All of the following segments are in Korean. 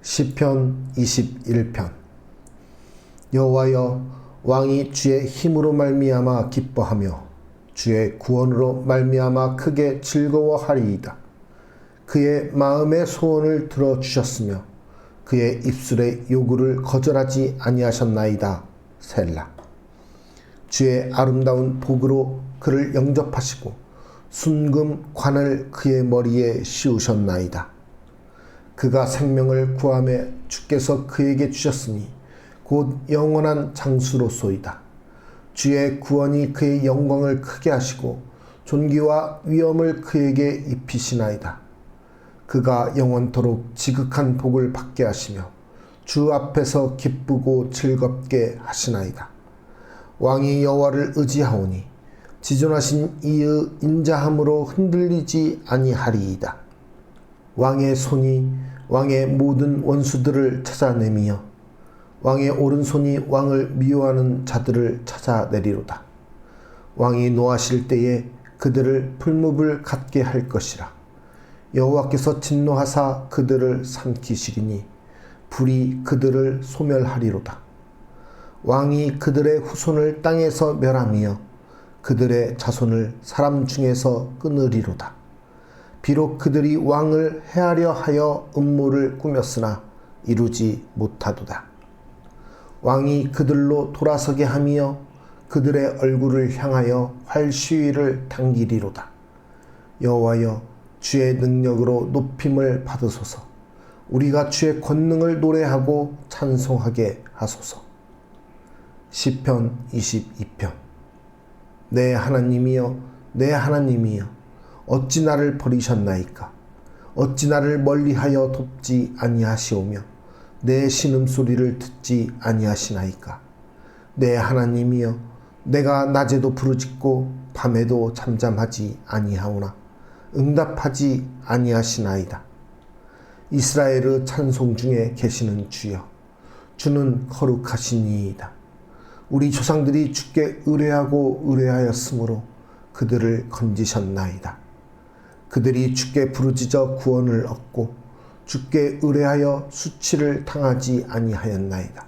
시편 21편. 여호와여, 왕이 주의 힘으로 말미암아 기뻐하며 주의 구원으로 말미암아 크게 즐거워하리이다. 그의 마음의 소원을 들어주셨으며 그의 입술의 요구를 거절하지 아니하셨나이다. 셀라. 주의 아름다운 복으로 그를 영접하시고 순금 관을 그의 머리에 씌우셨나이다. 그가 생명을 구하매 주께서 그에게 주셨으니 곧 영원한 장수로소이다. 주의 구원이 그의 영광을 크게 하시고 존귀와 위엄을 그에게 입히시나이다. 그가 영원토록 지극한 복을 받게 하시며 주 앞에서 기쁘고 즐겁게 하시나이다. 왕이 여호와를 의지하오니 지존하신 이의 인자함으로 흔들리지 아니하리이다. 왕의 손이 왕의 모든 원수들을 찾아내미며 왕의 오른손이 왕을 미워하는 자들을 찾아내리로다. 왕이 노하실 때에 그들을 풀무불 같게 할 것이라. 여호와께서 진노하사 그들을 삼키시리니 불이 그들을 소멸하리로다. 왕이 그들의 후손을 땅에서 멸하며 그들의 자손을 사람 중에서 끊으리로다. 비록 그들이 왕을 해하려 하여 음모를 꾸몄으나 이루지 못하도다. 왕이 그들로 돌아서게 하며 그들의 얼굴을 향하여 활시위를 당기리로다. 여호와여, 주의 능력으로 높임을 받으소서. 우리가 주의 권능을 노래하고 찬송하게 하소서. 시편 22편. 내 하나님이여, 내 하나님이여, 어찌 나를 버리셨나이까? 어찌 나를 멀리하여 돕지 아니하시오며 내 신음소리를 듣지 아니하시나이까? 내 하나님이여, 내가 낮에도 부르짖고 밤에도 잠잠하지 아니하오나 응답하지 아니하시나이다. 이스라엘의 찬송 중에 계시는 주여, 주는 거룩하시니이다. 우리 조상들이 주께 의뢰하고 의뢰하였으므로 그들을 건지셨나이다. 그들이 주께 부르짖어 구원을 얻고 주께 의뢰하여 수치를 당하지 아니하였나이다.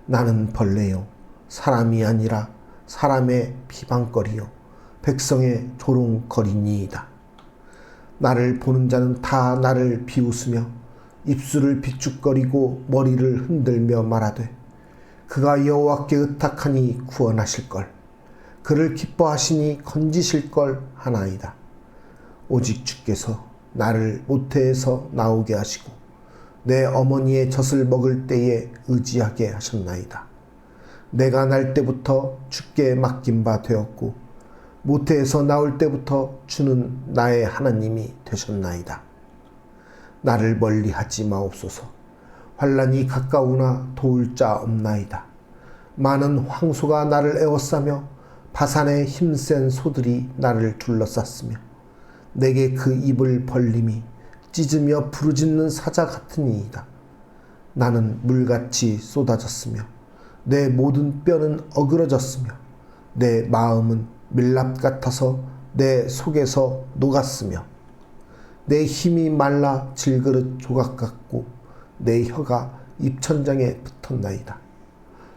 나는 벌레요, 사람이 아니라 사람의 비방거리요, 백성의 조롱거리니이다. 나를 보는 자는 다 나를 비웃으며 입술을 비축거리고 머리를 흔들며 말하되 그가 여호와께 의탁하니 구원하실걸, 그를 기뻐하시니 건지실걸 하나이다. 오직 주께서 나를 모태에서 나오게 하시고 내 어머니의 젖을 먹을 때에 의지하게 하셨나이다. 내가 날 때부터 주께 맡긴 바 되었고 모태에서 나올 때부터 주는 나의 하나님이 되셨나이다. 나를 멀리하지 마옵소서. 환난이 가까우나 도울 자 없나이다. 많은 황소가 나를 에워싸며 바산의 힘센 소들이 나를 둘러쌌으며 내게 그 입을 벌림이 찢으며 부르짖는 사자 같으니이다. 나는 물같이 쏟아졌으며 내 모든 뼈는 어그러졌으며 내 마음은 밀랍 같아서 내 속에서 녹았으며 내 힘이 말라 질그릇 조각 같고 내 혀가 입천장에 붙었나이다.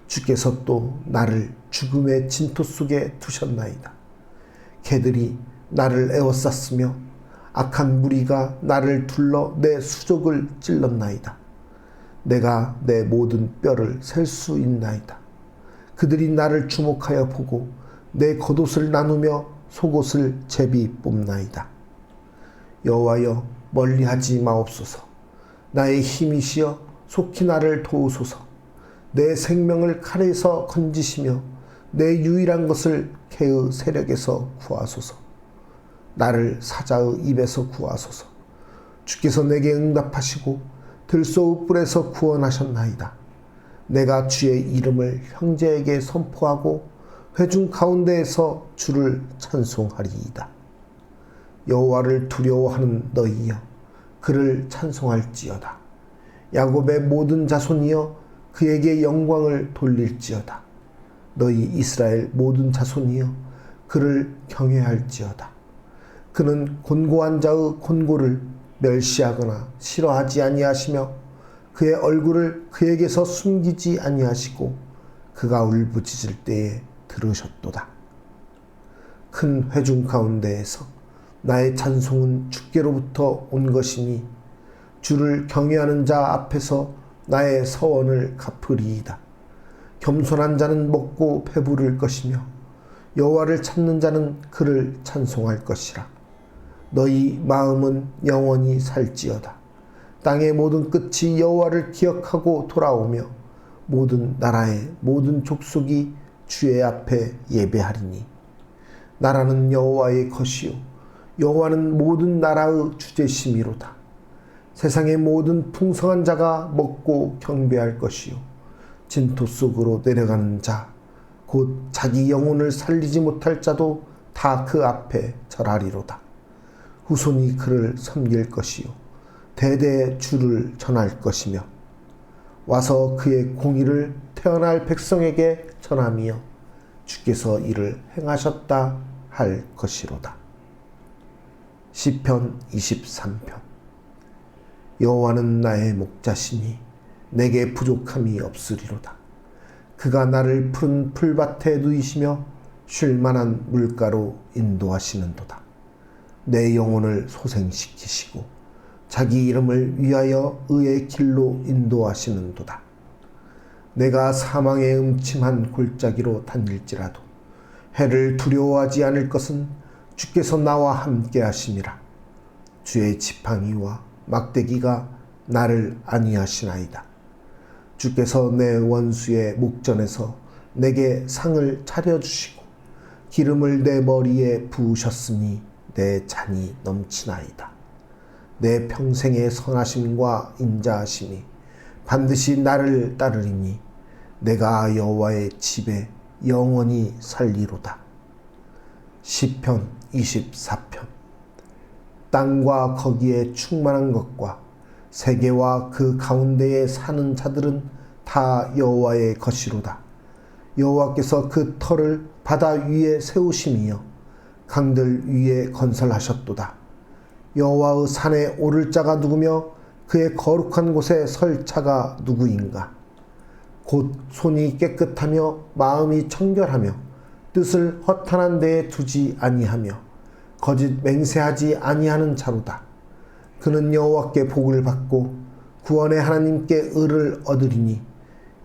주께서 또 나를 죽음의 진토 속에 두셨나이다. 개들이 나를 에워쌌으며 악한 무리가 나를 둘러 내 수족을 찔렀나이다. 내가 내 모든 뼈를 셀 수 있나이다. 그들이 나를 주목하여 보고 내 겉옷을 나누며 속옷을 제비 뽑나이다. 여호와여, 멀리하지 마옵소서. 나의 힘이시여 속히 나를 도우소서. 내 생명을 칼에서 건지시며 내 유일한 것을 개의 세력에서 구하소서. 나를 사자의 입에서 구하소서. 주께서 내게 응답하시고 들소의 뿔에서 구원하셨나이다. 내가 주의 이름을 형제에게 선포하고 회중 가운데에서 주를 찬송하리이다. 여호와를 두려워하는 너희여, 그를 찬송할지어다. 야곱의 모든 자손이여, 그에게 영광을 돌릴지어다. 너희 이스라엘 모든 자손이여, 그를 경외할지어다. 그는 곤고한 자의 곤고를 멸시하거나 싫어하지 아니하시며 그의 얼굴을 그에게서 숨기지 아니하시고 그가 울부짖을 때에 들으셨도다. 큰 회중 가운데에서 나의 찬송은 주께로부터 온 것이니 주를 경외하는 자 앞에서 나의 서원을 갚으리이다. 겸손한 자는 먹고 배부를 것이며 여호와를 찾는 자는 그를 찬송할 것이라. 너희 마음은 영원히 살지어다. 땅의 모든 끝이 여호와를 기억하고 돌아오며 모든 나라의 모든 족속이 주의 앞에 예배하리니. 나라는 여호와의 것이요 여호와는 모든 나라의 주제심이로다. 세상의 모든 풍성한 자가 먹고 경배할 것이요 진토 속으로 내려가는 자 곧 자기 영혼을 살리지 못할 자도 다 그 앞에 절하리로다. 후손이 그를 섬길 것이요 대대 주를 전할 것이며 와서 그의 공의를 태어날 백성에게 전하며 주께서 이를 행하셨다 할 것이로다. 시편 23편. 여호와는 나의 목자시니 내게 부족함이 없으리로다. 그가 나를 푸른 풀밭에 누이시며 쉴만한 물가로 인도하시는도다. 내 영혼을 소생시키시고 자기 이름을 위하여 의의 길로 인도하시는도다. 내가 사망의 음침한 골짜기로 다닐지라도 해를 두려워하지 않을 것은 주께서 나와 함께 하심이라. 주의 지팡이와 막대기가 나를 안위하시나이다. 주께서 내 원수의 목전에서 내게 상을 차려주시고 기름을 내 머리에 부으셨으니 내 잔이 넘치나이다. 내 평생의 선하심과 인자하심이 반드시 나를 따르리니 내가 여호와의 집에 영원히 살리로다. 시편 24편. 땅과 거기에 충만한 것과 세계와 그 가운데에 사는 자들은 다 여호와의 것이로다. 여호와께서 그 터를 바다 위에 세우심이여 강들 위에 건설하셨도다. 여호와의 산에 오를 자가 누구며 그의 거룩한 곳에 설 자가 누구인가. 곧 손이 깨끗하며 마음이 청결하며 뜻을 허탄한 데에 두지 아니하며 거짓 맹세하지 아니하는 자로다. 그는 여호와께 복을 받고 구원의 하나님께 의를 얻으리니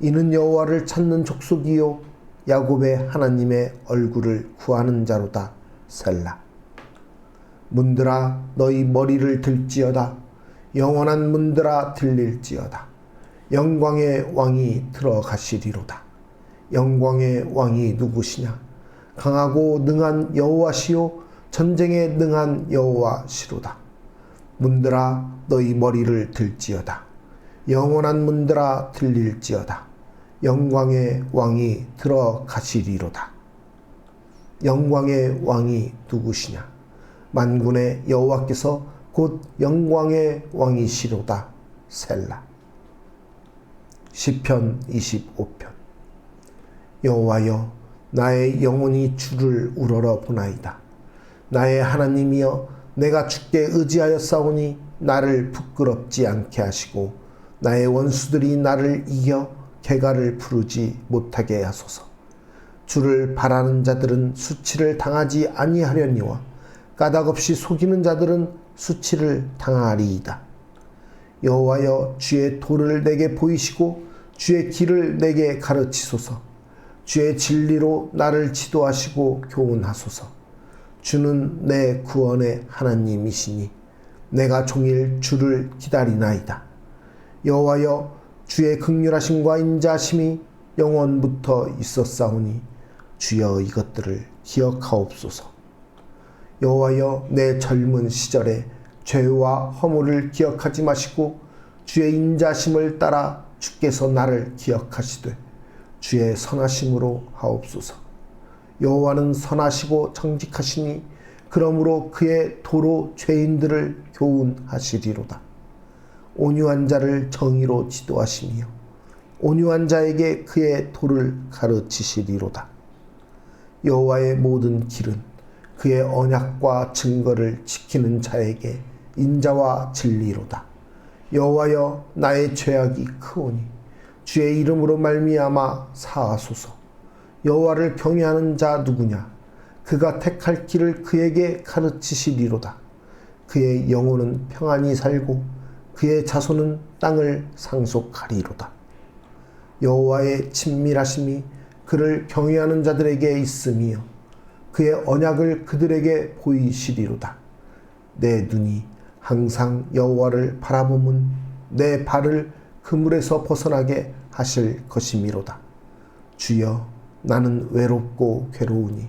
이는 여호와를 찾는 족속이요 야곱의 하나님의 얼굴을 구하는 자로다. 셀라. 문들아 너희 머리를 들지어다. 영원한 문들아 들릴지어다. 영광의 왕이 들어가시리로다. 영광의 왕이 누구시냐? 강하고 능한 여호와시요 전쟁에 능한 여호와시로다. 문들아 너희 머리를 들지어다. 영원한 문들아 들릴지어다. 영광의 왕이 들어가시리로다. 영광의 왕이 누구시냐? 만군의 여호와께서 곧 영광의 왕이시로다. 셀라. 시편 25편. 여호와여 나의 영혼이 주를 우러러 보나이다. 나의 하나님이여 내가 주께 의지하여 싸우니 나를 부끄럽지 않게 하시고 나의 원수들이 나를 이겨 개가를 부르지 못하게 하소서. 주를 바라는 자들은 수치를 당하지 아니하려니와 까닭없이 속이는 자들은 수치를 당하리이다. 여호와여 주의 도를 내게 보이시고 주의 길을 내게 가르치소서. 주의 진리로 나를 지도하시고 교훈하소서. 주는 내 구원의 하나님이시니 내가 종일 주를 기다리나이다. 여호와여 주의 긍휼하심과 인자하심이 영원부터 있었사오니 주여 이것들을 기억하옵소서. 여호와여 내 젊은 시절에 죄와 허물을 기억하지 마시고 주의 인자심을 따라 주께서 나를 기억하시되 주의 선하심으로 하옵소서. 여호와는 선하시고 정직하시니 그러므로 그의 도로 죄인들을 교훈하시리로다. 온유한 자를 정의로 지도하시며 온유한 자에게 그의 도를 가르치시리로다. 여호와의 모든 길은 그의 언약과 증거를 지키는 자에게 인자와 진리로다. 여호와여, 나의 죄악이 크오니 주의 이름으로 말미암아 사하소서. 여호와를 경외하는 자 누구냐? 그가 택할 길을 그에게 가르치시리로다. 그의 영혼은 평안히 살고 그의 자손은 땅을 상속하리로다. 여호와의 친밀하심이 그를 경외하는 자들에게 있음이요 그의 언약을 그들에게 보이시리로다. 내 눈이 항상 여호와를 바라보면 내 발을 그물에서 벗어나게 하실 것이미로다. 주여, 나는 외롭고 괴로우니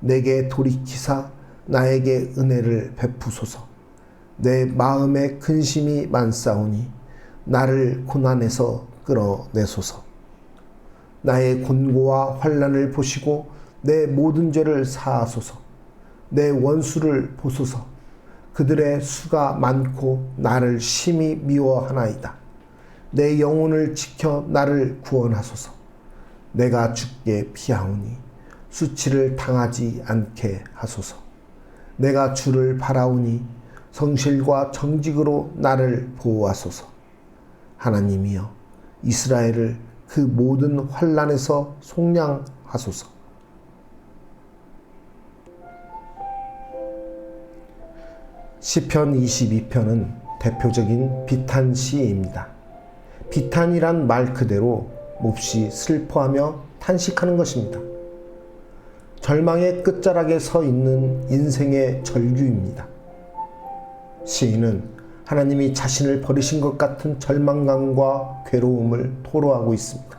내게 돌이키사 나에게 은혜를 베푸소서. 내 마음에 근심이 많사오니 나를 고난에서 끌어내소서. 나의 곤고와 환난을 보시고 내 모든 죄를 사하소서. 내 원수를 보소서. 그들의 수가 많고 나를 심히 미워하나이다. 내 영혼을 지켜 나를 구원하소서. 내가 주께 피하오니 수치를 당하지 않게 하소서. 내가 주를 바라오니 성실과 정직으로 나를 보호하소서. 하나님이여, 이스라엘을 그 모든 환난에서 속량하소서. 시편 22편은 대표적인 비탄 시입니다. 비탄이란 말 그대로 몹시 슬퍼하며 탄식하는 것입니다. 절망의 끝자락에 서 있는 인생의 절규입니다. 시인은 하나님이 자신을 버리신 것 같은 절망감과 괴로움을 토로하고 있습니다.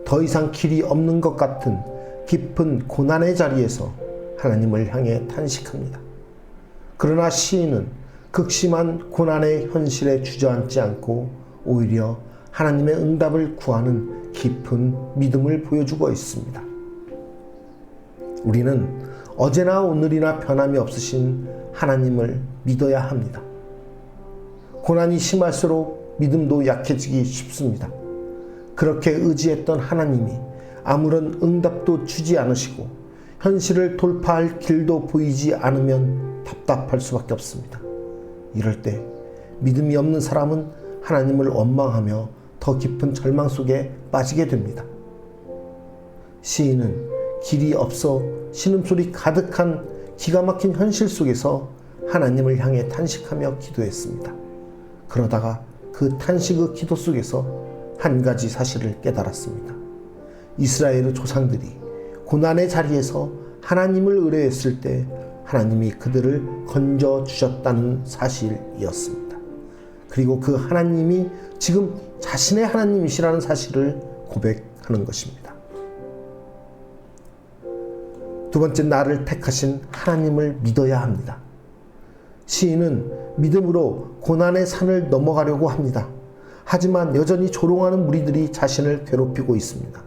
더 이상 길이 없는 것 같은 깊은 고난의 자리에서 하나님을 향해 탄식합니다. 그러나 시인은 극심한 고난의 현실에 주저앉지 않고 오히려 하나님의 응답을 구하는 깊은 믿음을 보여주고 있습니다. 우리는 어제나 오늘이나 변함이 없으신 하나님을 믿어야 합니다. 고난이 심할수록 믿음도 약해지기 쉽습니다. 그렇게 의지했던 하나님이 아무런 응답도 주지 않으시고 현실을 돌파할 길도 보이지 않으면 답답할 수밖에 없습니다. 이럴 때 믿음이 없는 사람은 하나님을 원망하며 더 깊은 절망 속에 빠지게 됩니다. 시인은 길이 없어 신음소리 가득한 기가 막힌 현실 속에서 하나님을 향해 탄식하며 기도했습니다. 그러다가 그 탄식의 기도 속에서 한 가지 사실을 깨달았습니다. 이스라엘의 조상들이 고난의 자리에서 하나님을 의뢰했을 때 하나님이 그들을 건져주셨다는 사실이었습니다. 그리고 그 하나님이 지금 자신의 하나님이시라는 사실을 고백하는 것입니다. 두 번째, 나를 택하신 하나님을 믿어야 합니다. 시인은 믿음으로 고난의 산을 넘어가려고 합니다. 하지만 여전히 조롱하는 무리들이 자신을 괴롭히고 있습니다.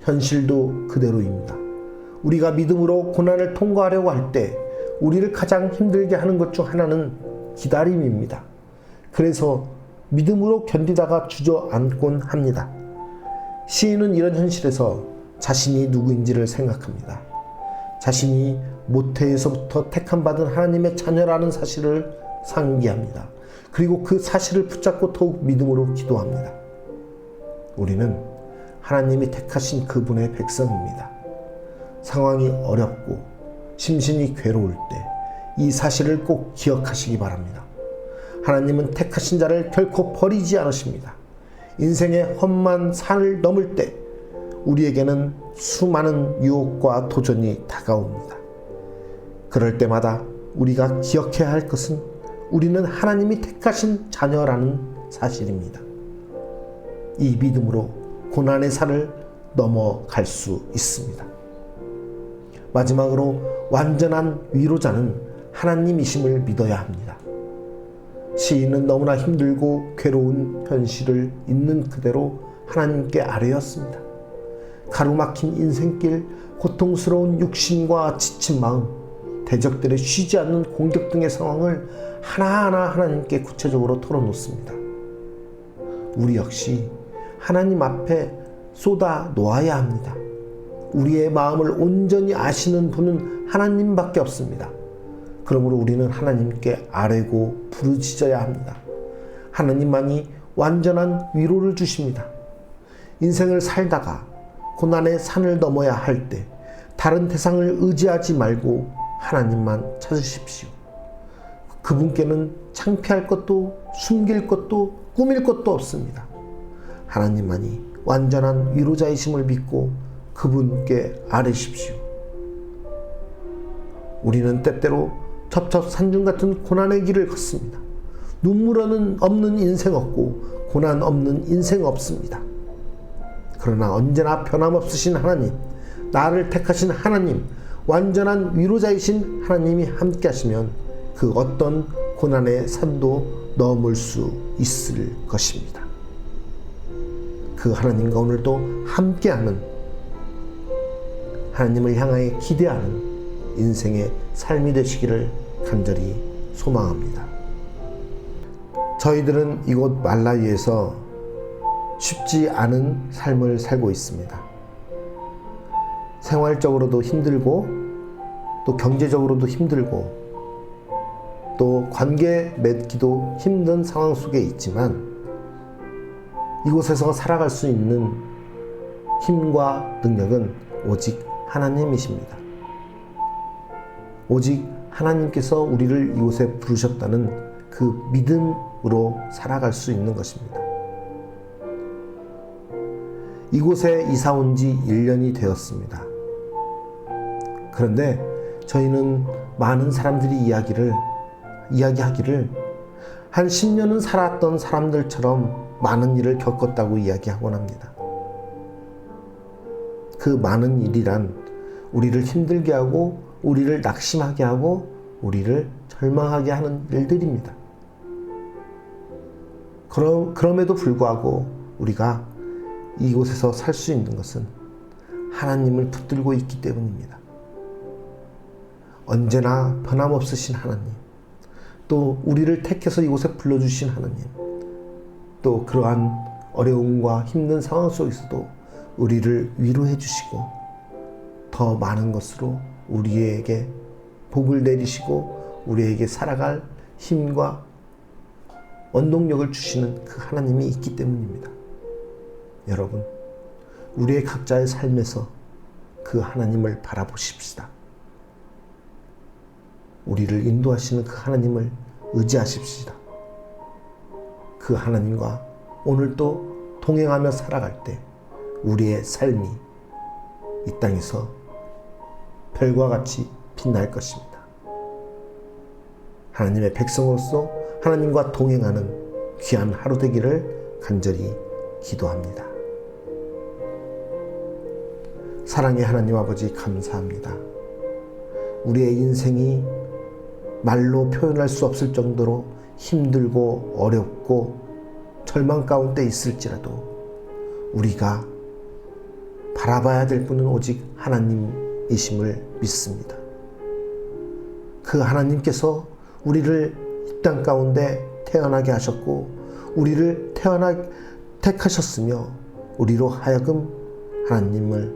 현실도 그대로입니다. 우리가 믿음으로 고난을 통과하려고 할 때 우리를 가장 힘들게 하는 것 중 하나는 기다림입니다. 그래서 믿음으로 견디다가 주저앉곤 합니다. 시인은 이런 현실에서 자신이 누구인지를 생각합니다. 자신이 모태에서부터 택함받은 하나님의 자녀라는 사실을 상기합니다. 그리고 그 사실을 붙잡고 더욱 믿음으로 기도합니다. 우리는 하나님이 택하신 그분의 백성입니다. 상황이 어렵고 심신이 괴로울 때 이 사실을 꼭 기억하시기 바랍니다. 하나님은 택하신 자를 결코 버리지 않으십니다. 인생의 험한 산을 넘을 때 우리에게는 수많은 유혹과 도전이 다가옵니다. 그럴 때마다 우리가 기억해야 할 것은 우리는 하나님이 택하신 자녀라는 사실입니다. 이 믿음으로 고난의 산을 넘어갈 수 있습니다. 마지막으로 완전한 위로자는 하나님이심을 믿어야 합니다. 시인은 너무나 힘들고 괴로운 현실을 있는 그대로 하나님께 아뢰었습니다. 가로막힌 인생길, 고통스러운 육신과 지친 마음, 대적들의 쉬지 않는 공격 등의 상황을 하나하나 하나님께 구체적으로 털어놓습니다. 우리 역시 하나님 앞에 쏟아 놓아야 합니다. 우리의 마음을 온전히 아시는 분은 하나님밖에 없습니다. 그러므로 우리는 하나님께 아뢰고 부르짖어야 합니다. 하나님만이 완전한 위로를 주십니다. 인생을 살다가 고난의 산을 넘어야 할 때 다른 대상을 의지하지 말고 하나님만 찾으십시오. 그분께는 창피할 것도 숨길 것도 꾸밀 것도 없습니다. 하나님만이 완전한 위로자이심을 믿고 그분께 아뢰십시오. 우리는 때때로 첩첩산중 같은 고난의 길을 걷습니다. 눈물 없는 인생 없고 고난 없는 인생 없습니다. 그러나 언제나 변함없으신 하나님, 나를 택하신 하나님, 완전한 위로자이신 하나님이 함께 하시면 그 어떤 고난의 산도 넘을 수 있을 것입니다. 그 하나님과 오늘도 함께하는, 하나님을 향하여 기대하는 인생의 삶이 되시기를 간절히 소망합니다. 저희들은 이곳 말라위에서 쉽지 않은 삶을 살고 있습니다. 생활적으로도 힘들고 또 경제적으로도 힘들고 또 관계 맺기도 힘든 상황 속에 있지만 이곳에서 살아갈 수 있는 힘과 능력은 오직 하나님이십니다. 오직 하나님께서 우리를 이곳에 부르셨다는 그 믿음으로 살아갈 수 있는 것입니다. 이곳에 이사 온 지 1년이 되었습니다. 그런데 저희는 많은 사람들이 이야기하기를 한 10년은 살았던 사람들처럼 많은 일을 겪었다고 이야기하곤 합니다. 그 많은 일이란 우리를 힘들게 하고 우리를 낙심하게 하고 우리를 절망하게 하는 일들입니다. 그럼에도 불구하고 우리가 이곳에서 살 수 있는 것은 하나님을 붙들고 있기 때문입니다. 언제나 변함없으신 하나님, 또 우리를 택해서 이곳에 불러주신 하나님, 또 그러한 어려움과 힘든 상황 속에서도 우리를 위로해 주시고 더 많은 것으로 우리에게 복을 내리시고 우리에게 살아갈 힘과 원동력을 주시는 그 하나님이 있기 때문입니다. 여러분, 우리의 각자의 삶에서 그 하나님을 바라보십시다. 우리를 인도하시는 그 하나님을 의지하십시다. 그 하나님과 오늘도 동행하며 살아갈 때 우리의 삶이 이 땅에서 별과 같이 빛날 것입니다. 하나님의 백성으로서 하나님과 동행하는 귀한 하루 되기를 간절히 기도합니다. 사랑의 하나님 아버지, 감사합니다. 우리의 인생이 말로 표현할 수 없을 정도로 힘들고 어렵고 절망 가운데 있을지라도 우리가 바라봐야 될 분은 오직 하나님이심을 믿습니다. 그 하나님께서 우리를 이 땅 가운데 태어나게 하셨고 우리를 택하셨으며 우리로 하여금 하나님을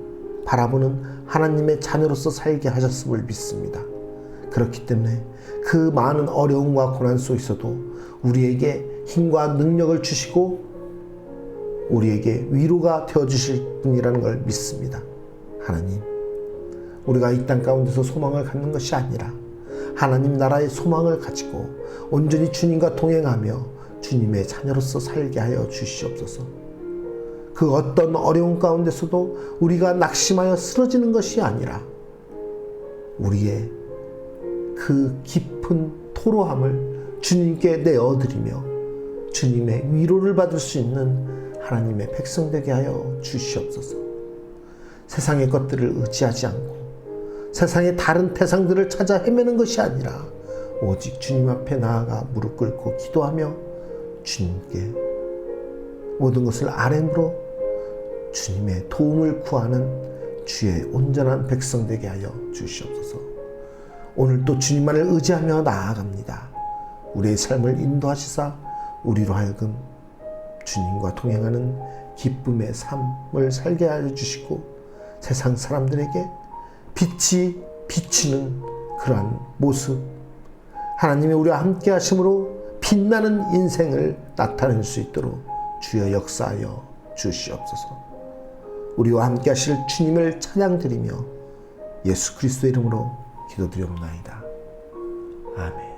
바라보는 하나님의 자녀로서 살게 하셨음을 믿습니다. 그렇기 때문에 그 많은 어려움과 고난 속에서도 우리에게 힘과 능력을 주시고 우리에게 위로가 되어주실 분이라는 걸 믿습니다. 하나님, 우리가 이 땅 가운데서 소망을 갖는 것이 아니라 하나님 나라의 소망을 가지고 온전히 주님과 동행하며 주님의 자녀로서 살게 하여 주시옵소서. 그 어떤 어려움 가운데서도 우리가 낙심하여 쓰러지는 것이 아니라 우리의 그 깊은 토로함을 주님께 내어드리며 주님의 위로를 받을 수 있는 하나님의 백성 되게 하여 주시옵소서. 세상의 것들을 의지하지 않고 세상의 다른 대상들을 찾아 헤매는 것이 아니라 오직 주님 앞에 나아가 무릎 꿇고 기도하며 주님께 모든 것을 아뢰므로 주님의 도움을 구하는 주의 온전한 백성 되게 하여 주시옵소서. 오늘 또 주님만을 의지하며 나아갑니다. 우리의 삶을 인도하시사 우리로 하여금 주님과 동행하는 기쁨의 삶을 살게 하여 주시고 세상 사람들에게 빛이 비치는 그러한 모습, 하나님이 우리와 함께 하심으로 빛나는 인생을 나타낼 수 있도록 주여 역사하여 주시옵소서. 우리와 함께 하실 주님을 찬양드리며 예수 그리스도의 이름으로 기도드리옵나이다. 아멘.